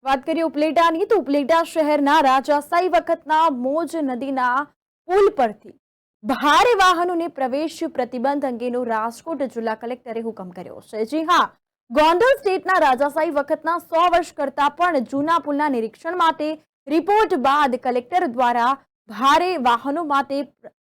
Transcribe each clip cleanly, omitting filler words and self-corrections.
વાત કરીએ ઉપલેટાની તો ઉપલેટા શહેરના રાજાશાહી વખતના મોજ નદીના પુલ પરથી ભારે વાહનોને પ્રવેશ પ્રતિબંધ અંગેનો રાજકોટ જિલ્લા કલેક્ટરે હુકમ કર્યો છે। જી હા, ગોંડલ સ્ટેટના રાજાશાહી વખતના 100 વર્ષ કરતા પણ જૂના પુલના નિરીક્ષણ માટે રિપોર્ટ બાદ કલેક્ટર દ્વારા ભારે વાહનો માટે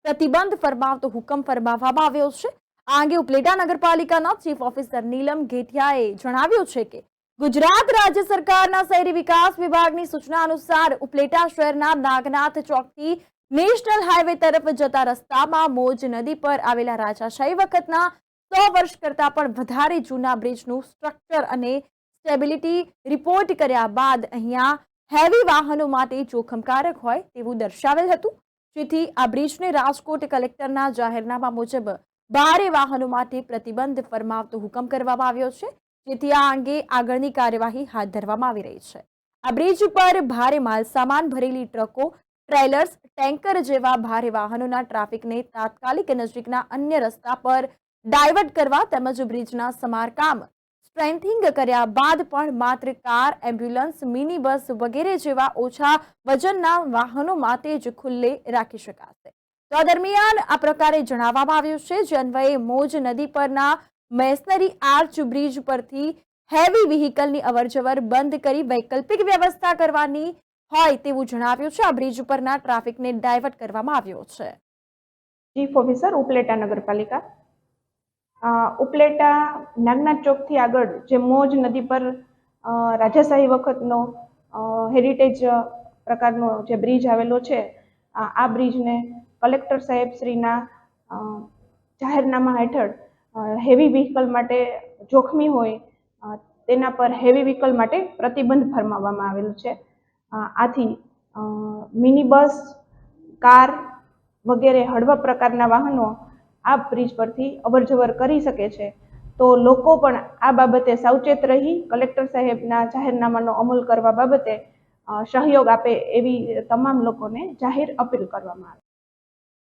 પ્રતિબંધ ફરમાવતો હુકમ ફરમાવવામાં આવ્યો છે। આ અંગે ઉપલેટા નગરપાલિકાના ચીફ ઓફિસર નીલમ ઘેટિયાએ જણાવ્યું છે કે ગુજરાત રાજ્ય સરકારના શહેરી વિકાસ વિભાગની સૂચના અનુસાર ઉપલેટા શહેરના નાગનાથ ચોકથી નેશનલ હાઈવે તરફ જતા રસ્તામાં મોજ નદી પર આવેલા રાજાશાહી વખતના 100 વર્ષ કરતા પણ વધારે જૂના બ્રિજનું સ્ટ્રક્ચર અને સ્ટેબિલિટી રિપોર્ટ કર્યા બાદ અહીંયા હેવી વાહનો માટે જોખમકારક હોય તેવું દર્શાવેલ હતું, જેથી આ બ્રિજને રાજકોટ કલેક્ટરના જાહેરનામા મુજબ ભારે વાહનો માટે પ્રતિબંધ ફરમાવતો હુકમ કરવામાં આવ્યો છે, જેથી આ અંગે આગળની કાર્યવાહી હાથ ધરવામાં આવી રહી છે। આ બ્રિજ પર ભારે માલસામાન ભરેલી ટ્રકો, ટ્રેલર્સ, ટેન્કર જેવા ભારે વાહનોના ટ્રાફિકને તાત્કાલિક નજીકના અન્ય રસ્તા પર ડાયવર્ટ કરવા તેમજ બ્રિજના સમારકામ સ્ટ્રેન્થિંગ કર્યા બાદ પણ માત્ર કાર, એમ્બ્યુલન્સ, મિની બસ વગેરે જેવા ઓછા વજનના વાહનો માટે જ ખુલ્લે રાખી શકાશે। તો આ દરમિયાન આ પ્રકારે જણાવવામાં આવ્યું છે, જે અન્વયે મોજ નદી પરના મેસનરી આર્ચ બ્રિજ પરથી હેવી વ્હીકલની અવરજવર બંધ કરી વૈકલ્પિક વ્યવસ્થા કરવાની હોય તેવું જણાવ્યું છે। આ બ્રિજ પરના ટ્રાફિકને ડાયવર્ટ કરવામાં આવ્યો છે। ચીફ ઓફિસર ઉપલેટા નગરપાલિકા ઉપલેટા નાગનાથ ચોકથી આગળ જે મોજ નદી પર રાજાશાહી વખતનો હેરિટેજ પ્રકારનો જે બ્રિજ આવેલો છે, આ બ્રિજને કલેક્ટર સાહેબ શ્રીના જાહેરનામા હેઠળ હેવી વ્હીકલ માટે જોખમી હોય તેના પર હેવી વ્હીકલ માટે પ્રતિબંધ ફરમાવવામાં આવેલું છે। આથી મિની બસ, કાર વગેરે હળવા પ્રકારના વાહનો આ બ્રિજ પરથી અવરજવર કરી શકે છે। તો લોકો પણ આ બાબતે સાવચેત રહી કલેક્ટર સાહેબના જાહેરનામાનો અમલ કરવા બાબતે સહયોગ આપે એવી તમામ લોકોને જાહેર અપીલ કરવામાં આવે છે।